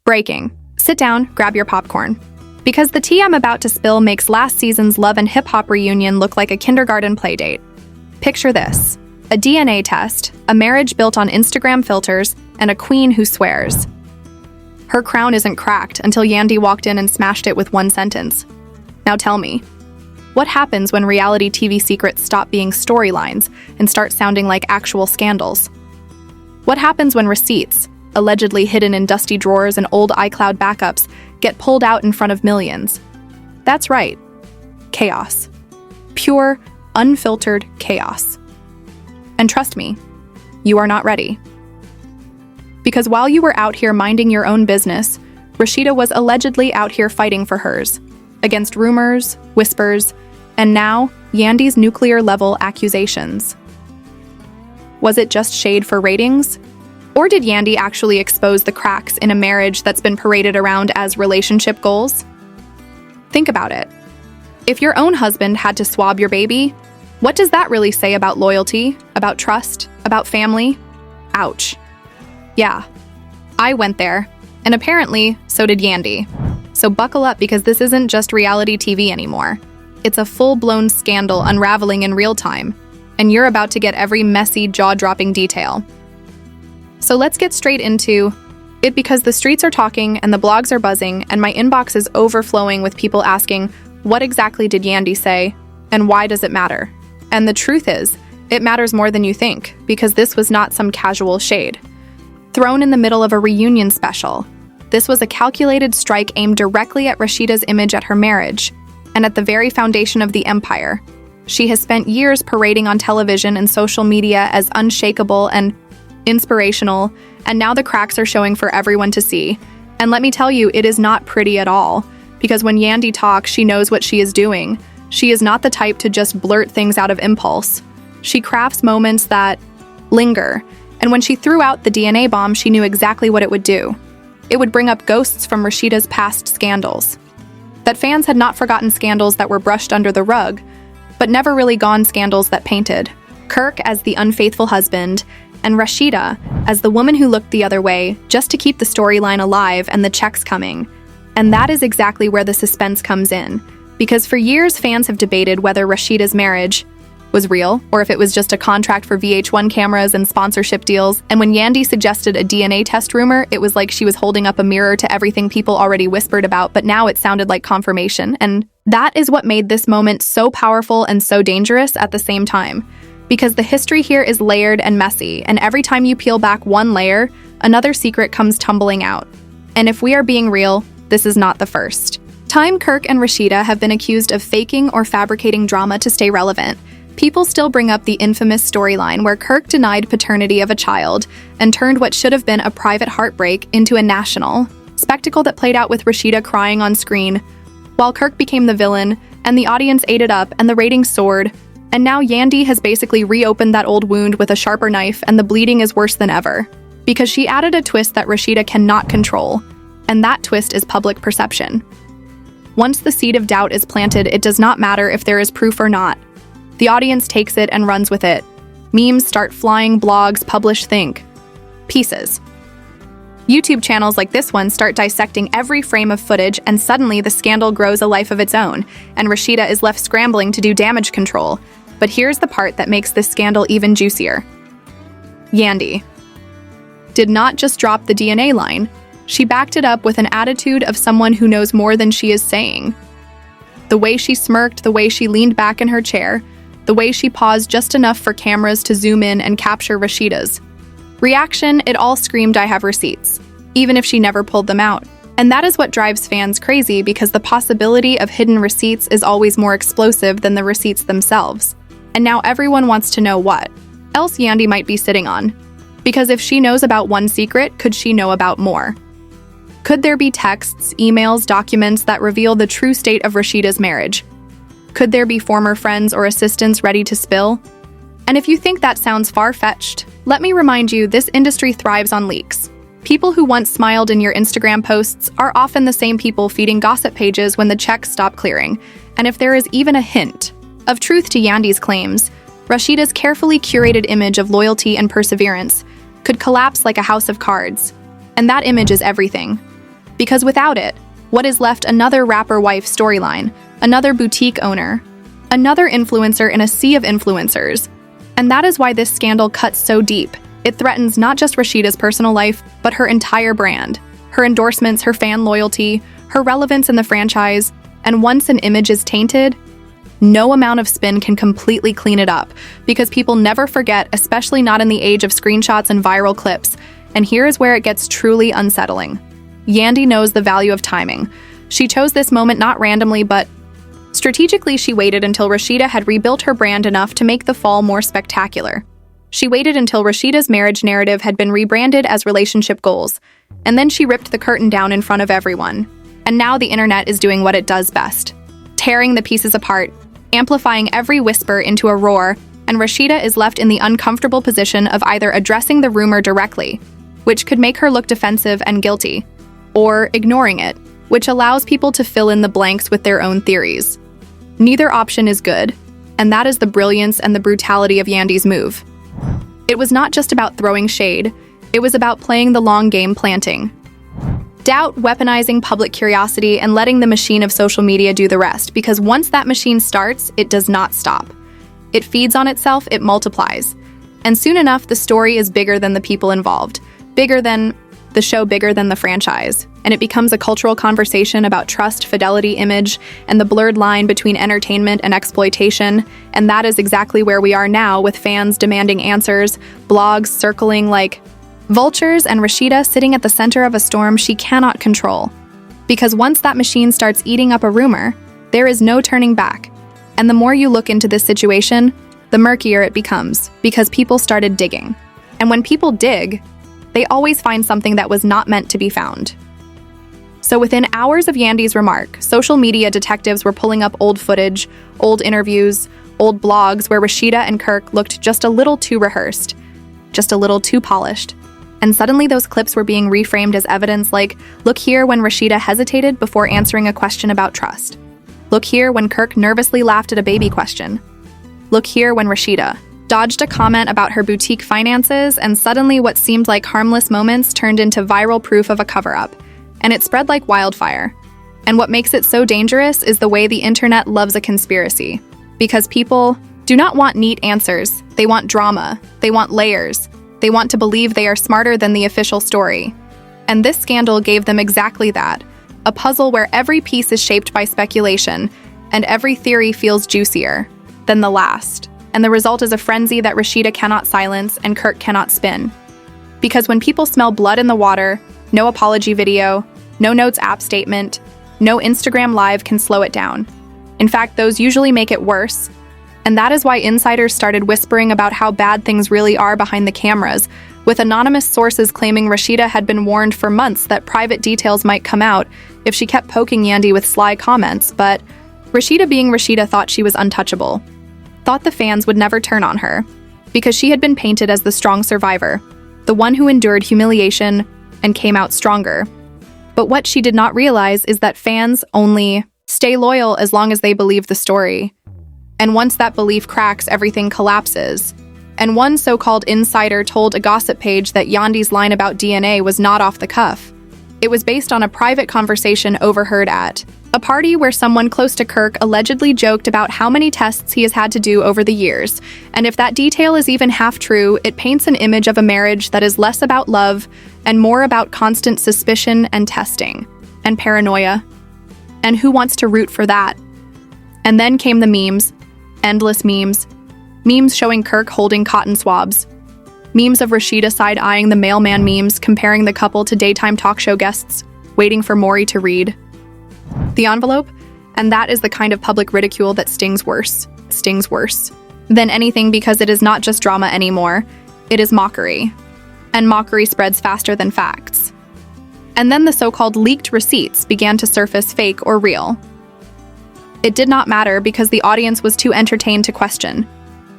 Breaking. Sit down, grab your popcorn. Because the tea I'm about to spill makes last season's Love and Hip Hop reunion look like a kindergarten playdate. Picture this: a DNA test, a marriage built on Instagram filters, and a queen who swears. Her crown isn't cracked until Yandy walked in and smashed it with one sentence. Now tell me, what happens when reality TV secrets stop being storylines and start sounding like actual scandals? What happens when receipts, allegedly hidden in dusty drawers and old iCloud backups, get pulled out in front of millions? That's right. Chaos. Pure, unfiltered chaos. And trust me, you are not ready. Because while you were out here minding your own business, Rasheeda was allegedly out here fighting for hers, against rumors, whispers, and now Yandy's nuclear-level accusations. Was it just shade for ratings? Or did Yandy actually expose the cracks in a marriage that's been paraded around as relationship goals? Think about it. If your own husband had to swab your baby, what does that really say about loyalty, about trust, about family? Ouch. Yeah, I went there, and apparently so did Yandy. So buckle up, because this isn't just reality TV anymore. It's a full-blown scandal unraveling in real time, and you're about to get every messy, jaw-dropping detail. So let's get straight into it, because the streets are talking and the blogs are buzzing and my inbox is overflowing with people asking, what exactly did Yandy say and why does it matter? And the truth is, it matters more than you think, because this was not some casual shade thrown in the middle of a reunion special. This was a calculated strike aimed directly at Rasheeda's image at her marriage and at the very foundation of the empire. She has spent years parading on television and social media as unshakable and inspirational, and now the cracks are showing for everyone to see. And let me tell you, it is not pretty at all, because when Yandy talks, she knows what she is doing. She is not the type to just blurt things out of impulse. She crafts moments that linger, and when she threw out the DNA bomb, she knew exactly what it would do. It would bring up ghosts from Rasheeda's past scandals. That fans had not forgotten scandals that were brushed under the rug, but never really gone scandals that painted Kirk as the unfaithful husband, and Rasheeda as the woman who looked the other way just to keep the storyline alive and the checks coming. And that is exactly where the suspense comes in, because for years fans have debated whether Rasheeda's marriage was real or if it was just a contract for VH1 cameras and sponsorship deals. And when Yandy suggested a DNA test rumor, it was like she was holding up a mirror to everything people already whispered about, but now it sounded like confirmation. And that is what made this moment so powerful and so dangerous at the same time. Because the history here is layered and messy, and every time you peel back one layer, another secret comes tumbling out. And if we are being real, this is not the first time Kirk and Rasheeda have been accused of faking or fabricating drama to stay relevant. People still bring up the infamous storyline where Kirk denied paternity of a child and turned what should have been a private heartbreak into a national spectacle that played out with Rasheeda crying on screen, while Kirk became the villain, and the audience ate it up and the ratings soared. And now Yandy has basically reopened that old wound with a sharper knife, and the bleeding is worse than ever, because she added a twist that Rasheeda cannot control, and that twist is public perception. Once the seed of doubt is planted, it does not matter if there is proof or not. The audience takes it and runs with it. Memes start flying, blogs publish think pieces. YouTube channels like this one start dissecting every frame of footage, and suddenly the scandal grows a life of its own, and Rasheeda is left scrambling to do damage control. But here's the part that makes this scandal even juicier. Yandy did not just drop the DNA line, she backed it up with an attitude of someone who knows more than she is saying. The way she smirked, the way she leaned back in her chair, the way she paused just enough for cameras to zoom in and capture Rasheeda's reaction, it all screamed, "I have receipts," even if she never pulled them out. And that is what drives fans crazy, because the possibility of hidden receipts is always more explosive than the receipts themselves. And now everyone wants to know what else Yandy might be sitting on. Because if she knows about one secret, could she know about more? Could there be texts, emails, documents that reveal the true state of Rasheeda's marriage? Could there be former friends or assistants ready to spill? And if you think that sounds far-fetched, let me remind you, this industry thrives on leaks. People who once smiled in your Instagram posts are often the same people feeding gossip pages when the checks stop clearing. And if there is even a hint of truth to Yandy's claims, Rasheeda's carefully curated image of loyalty and perseverance could collapse like a house of cards. And that image is everything. Because without it, what is left another rapper wife storyline, another boutique owner, another influencer in a sea of influencers. And that is why this scandal cuts so deep. It threatens not just Rasheeda's personal life, but her entire brand, her endorsements, her fan loyalty, her relevance in the franchise. And once an image is tainted, no amount of spin can completely clean it up, because people never forget, especially not in the age of screenshots and viral clips. And here is where it gets truly unsettling. Yandy knows the value of timing. She chose this moment not randomly, but strategically. She waited until Rasheeda had rebuilt her brand enough to make the fall more spectacular. She waited until Rasheeda's marriage narrative had been rebranded as relationship goals, and then she ripped the curtain down in front of everyone. And now the internet is doing what it does best, tearing the pieces apart, amplifying every whisper into a roar, and Rasheeda is left in the uncomfortable position of either addressing the rumor directly, which could make her look defensive and guilty, or ignoring it, which allows people to fill in the blanks with their own theories. Neither option is good, and that is the brilliance and the brutality of Yandy's move. It was not just about throwing shade, it was about playing the long game, planting doubt, weaponizing public curiosity, and letting the machine of social media do the rest, because once that machine starts, it does not stop. It feeds on itself, it multiplies. And soon enough, the story is bigger than the people involved, bigger than the show, bigger than the franchise. And it becomes a cultural conversation about trust, fidelity, image, and the blurred line between entertainment and exploitation. And that is exactly where we are now, with fans demanding answers, blogs circling like vultures, and Rasheeda sitting at the center of a storm she cannot control. Because once that machine starts eating up a rumor, there is no turning back. And the more you look into this situation, the murkier it becomes, because people started digging. And when people dig, they always find something that was not meant to be found. So within hours of Yandy's remark, social media detectives were pulling up old footage, old interviews, old blogs where Rasheeda and Kirk looked just a little too rehearsed, just a little too polished. And suddenly those clips were being reframed as evidence, like, look here when Rasheeda hesitated before answering a question about trust. Look here when Kirk nervously laughed at a baby question. Look here when Rasheeda dodged a comment about her boutique finances, and suddenly what seemed like harmless moments turned into viral proof of a cover-up. And it spread like wildfire. And what makes it so dangerous is the way the internet loves a conspiracy. Because people do not want neat answers. They want drama. They want layers. They want to believe they are smarter than the official story. And this scandal gave them exactly that, a puzzle where every piece is shaped by speculation, and every theory feels juicier than the last. And the result is a frenzy that Rasheeda cannot silence and Kirk cannot spin. Because when people smell blood in the water, no apology video, no notes app statement, no Instagram live can slow it down. In fact, those usually make it worse. And that is why insiders started whispering about how bad things really are behind the cameras, with anonymous sources claiming Rasheeda had been warned for months that private details might come out if she kept poking Yandy with sly comments. But Rasheeda, being Rasheeda, thought she was untouchable, thought the fans would never turn on her, because she had been painted as the strong survivor, the one who endured humiliation and came out stronger. But what she did not realize is that fans only stay loyal as long as they believe the story. And once that belief cracks, everything collapses. And one so-called insider told a gossip page that Yandy's line about DNA was not off the cuff. It was based on a private conversation overheard at a party where someone close to Kirk allegedly joked about how many tests he has had to do over the years. And if that detail is even half true, it paints an image of a marriage that is less about love and more about constant suspicion and testing and paranoia. And who wants to root for that? And then came the memes. Endless memes. Memes showing Kirk holding cotton swabs. Memes of Rasheeda side-eyeing the mailman, memes comparing the couple to daytime talk show guests, waiting for Maury to read the envelope. And that is the kind of public ridicule that stings worse than anything, because it is not just drama anymore. It is mockery. And mockery spreads faster than facts. And then the so-called leaked receipts began to surface, fake or real. It did not matter, because the audience was too entertained to question.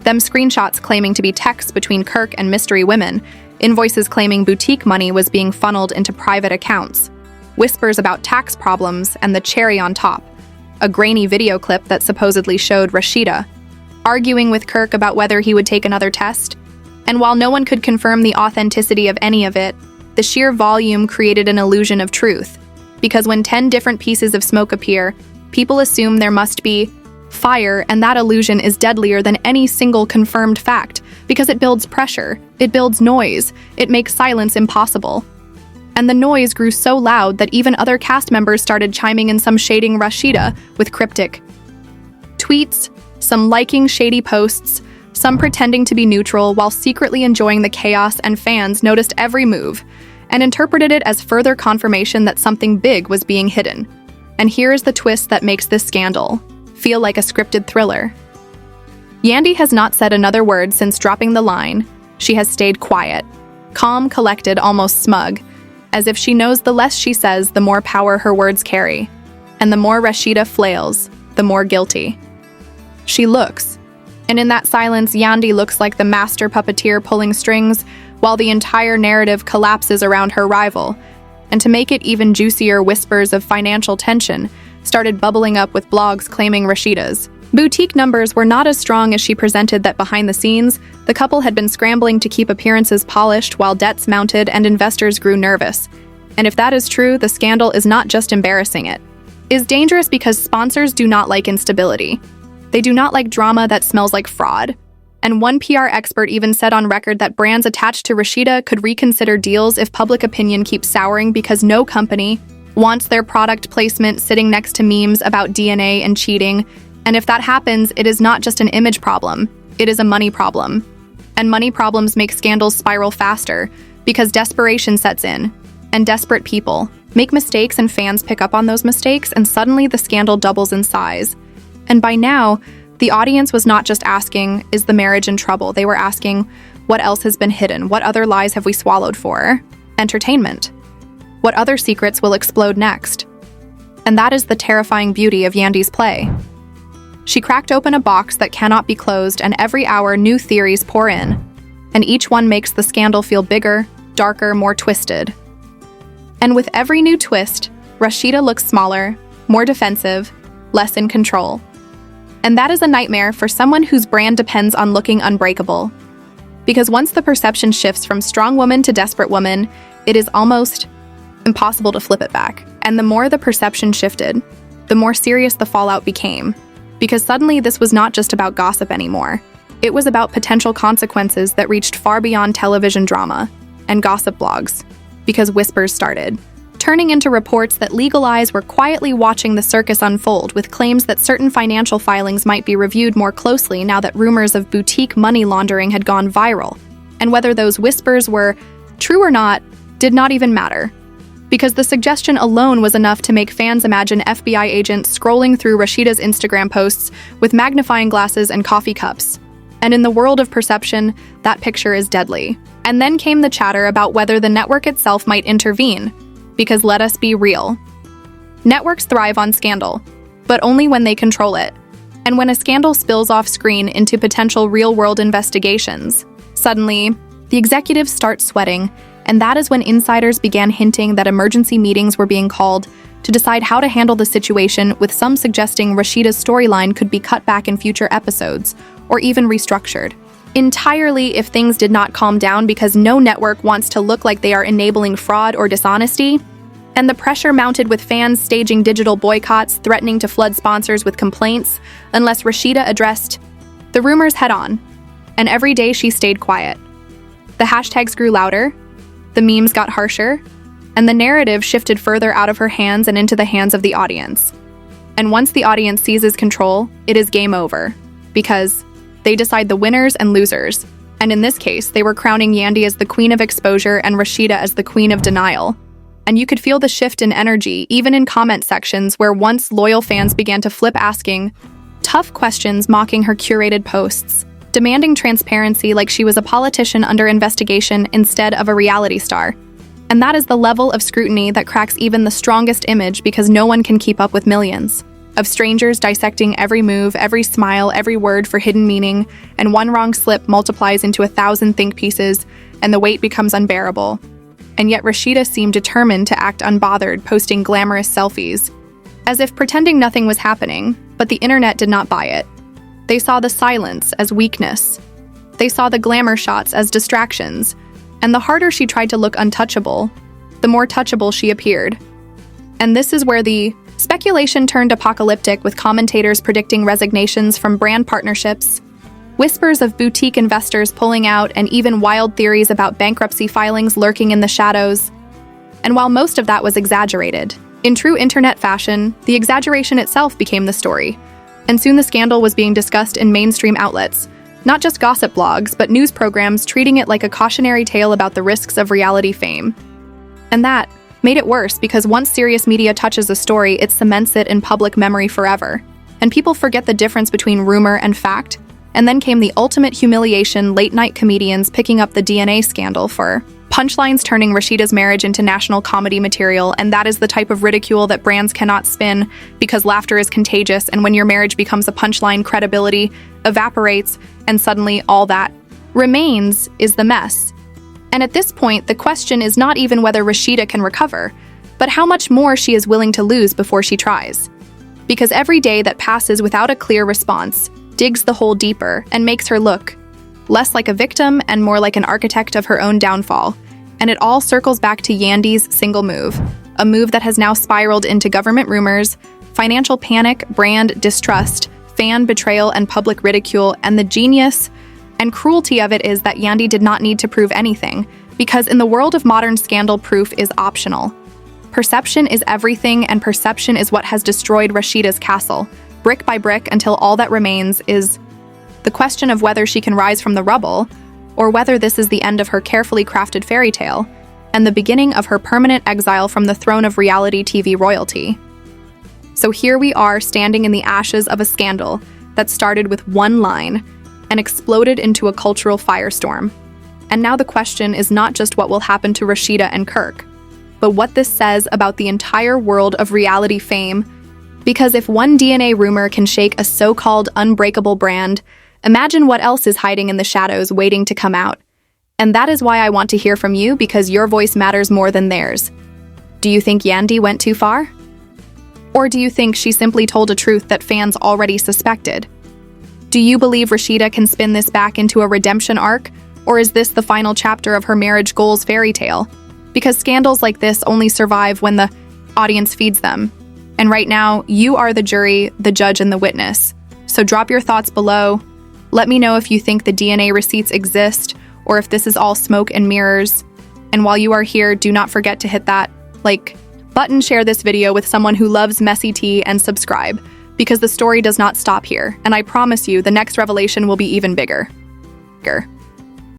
Them screenshots claiming to be texts between Kirk and mystery women, invoices claiming boutique money was being funneled into private accounts, whispers about tax problems, and the cherry on top, a grainy video clip that supposedly showed Rasheeda arguing with Kirk about whether he would take another test. And while no one could confirm the authenticity of any of it, the sheer volume created an illusion of truth. because when 10 different pieces of smoke appear, people assume there must be fire, and that illusion is deadlier than any single confirmed fact because it builds pressure, it builds noise, it makes silence impossible. And the noise grew so loud that even other cast members started chiming in, some shading Rasheeda with cryptic tweets, some liking shady posts, some pretending to be neutral while secretly enjoying the chaos, and fans noticed every move and interpreted it as further confirmation that something big was being hidden. And here is the twist that makes this scandal feel like a scripted thriller. Yandy has not said another word since dropping the line. She has stayed quiet, calm, collected, almost smug, as if she knows the less she says, the more power her words carry. And the more Rasheeda flails, the more guilty she looks. And in that silence, Yandy looks like the master puppeteer pulling strings, while the entire narrative collapses around her rival. And to make it even juicier, whispers of financial tension started bubbling up, with blogs claiming Rasheeda's boutique numbers were not as strong as she presented, that behind the scenes, the couple had been scrambling to keep appearances polished while debts mounted and investors grew nervous. And if that is true, the scandal is not just embarrassing, it is dangerous, because sponsors do not like instability. They do not like drama that smells like fraud. And one PR expert even said on record that brands attached to Rasheeda could reconsider deals if public opinion keeps souring, because no company wants their product placement sitting next to memes about DNA and cheating. And if that happens, it is not just an image problem, it is a money problem. And money problems make scandals spiral faster, because desperation sets in, and desperate people make mistakes, and fans pick up on those mistakes, and suddenly the scandal doubles in size. And by now, the audience was not just asking, is the marriage in trouble? They were asking, what else has been hidden? What other lies have we swallowed for entertainment? What other secrets will explode next? And that is the terrifying beauty of Yandy's play. She cracked open a box that cannot be closed, and every hour new theories pour in, and each one makes the scandal feel bigger, darker, more twisted. And with every new twist, Rasheeda looks smaller, more defensive, less in control. And that is a nightmare for someone whose brand depends on looking unbreakable. Because once the perception shifts from strong woman to desperate woman, it is almost impossible to flip it back. And the more the perception shifted, the more serious the fallout became. Because suddenly this was not just about gossip anymore. It was about potential consequences that reached far beyond television drama and gossip blogs. Because whispers started turning into reports that legal eyes were quietly watching the circus unfold, with claims that certain financial filings might be reviewed more closely now that rumors of boutique money laundering had gone viral. And whether those whispers were true or not did not even matter, because the suggestion alone was enough to make fans imagine FBI agents scrolling through Rasheeda's Instagram posts with magnifying glasses and coffee cups. And in the world of perception, that picture is deadly. And then came the chatter about whether the network itself might intervene. Because let us be real, networks thrive on scandal, but only when they control it. And when a scandal spills off screen into potential real-world investigations, suddenly, the executives start sweating, and that is when insiders began hinting that emergency meetings were being called to decide how to handle the situation, with some suggesting Rasheeda's storyline could be cut back in future episodes, or even restructured entirely if things did not calm down, because no network wants to look like they are enabling fraud or dishonesty. And the pressure mounted, with fans staging digital boycotts, threatening to flood sponsors with complaints unless Rasheeda addressed the rumors head-on. And every day she stayed quiet. The hashtags grew louder, the memes got harsher, and the narrative shifted further out of her hands and into the hands of the audience. And once the audience seizes control, it is game over, because they decide the winners and losers. And in this case, they were crowning Yandy as the queen of exposure and Rasheeda as the queen of denial. And you could feel the shift in energy, even in comment sections where once loyal fans began to flip, asking tough questions, mocking her curated posts, demanding transparency like she was a politician under investigation instead of a reality star. And that is the level of scrutiny that cracks even the strongest image, because no one can keep up with millions of strangers dissecting every move, every smile, every word for hidden meaning, and one wrong slip multiplies into 1,000 think pieces, and the weight becomes unbearable. And yet Rasheeda seemed determined to act unbothered, posting glamorous selfies, as if pretending nothing was happening, but the internet did not buy it. They saw the silence as weakness. They saw the glamour shots as distractions, and the harder she tried to look untouchable, the more touchable she appeared. And this is where the speculation turned apocalyptic, with commentators predicting resignations from brand partnerships, whispers of boutique investors pulling out, and even wild theories about bankruptcy filings lurking in the shadows. And while most of that was exaggerated, in true internet fashion, the exaggeration itself became the story. And soon the scandal was being discussed in mainstream outlets, not just gossip blogs, but news programs treating it like a cautionary tale about the risks of reality fame. And that made it worse, because once serious media touches a story, it cements it in public memory forever. And people forget the difference between rumor and fact. And then came the ultimate humiliation: late-night comedians picking up the DNA scandal for punchlines, turning Rasheeda's marriage into national comedy material. And that is the type of ridicule that brands cannot spin, because laughter is contagious, and when your marriage becomes a punchline, credibility evaporates, and suddenly all that remains is the mess. And at this point, the question is not even whether Rasheeda can recover, but how much more she is willing to lose before she tries. Because every day that passes without a clear response digs the hole deeper and makes her look less like a victim and more like an architect of her own downfall. And it all circles back to Yandy's single move, a move that has now spiraled into government rumors, financial panic, brand distrust, fan betrayal, and public ridicule. And the genius and cruelty of it is that Yandy did not need to prove anything, because in the world of modern scandal, proof is optional. Perception is everything, and perception is what has destroyed Rasheeda's castle, brick by brick, until all that remains is the question of whether she can rise from the rubble, or whether this is the end of her carefully crafted fairy tale, and the beginning of her permanent exile from the throne of reality TV royalty. So here we are, standing in the ashes of a scandal that started with one line and exploded into a cultural firestorm. And now the question is not just what will happen to Rasheeda and Kirk, but what this says about the entire world of reality fame. Because if one DNA rumor can shake a so-called unbreakable brand, imagine what else is hiding in the shadows waiting to come out. And that is why I want to hear from you, because your voice matters more than theirs. Do you think Yandy went too far? Or do you think she simply told a truth that fans already suspected? Do you believe Rasheeda can spin this back into a redemption arc? Or is this the final chapter of her marriage goals fairy tale? Because scandals like this only survive when the audience feeds them. And right now, you are the jury, the judge, and the witness. So drop your thoughts below. Let me know if you think the DNA receipts exist, or if this is all smoke and mirrors. And while you are here, do not forget to hit that like button, share this video with someone who loves messy tea, and subscribe, because the story does not stop here. And I promise you, the next revelation will be even bigger.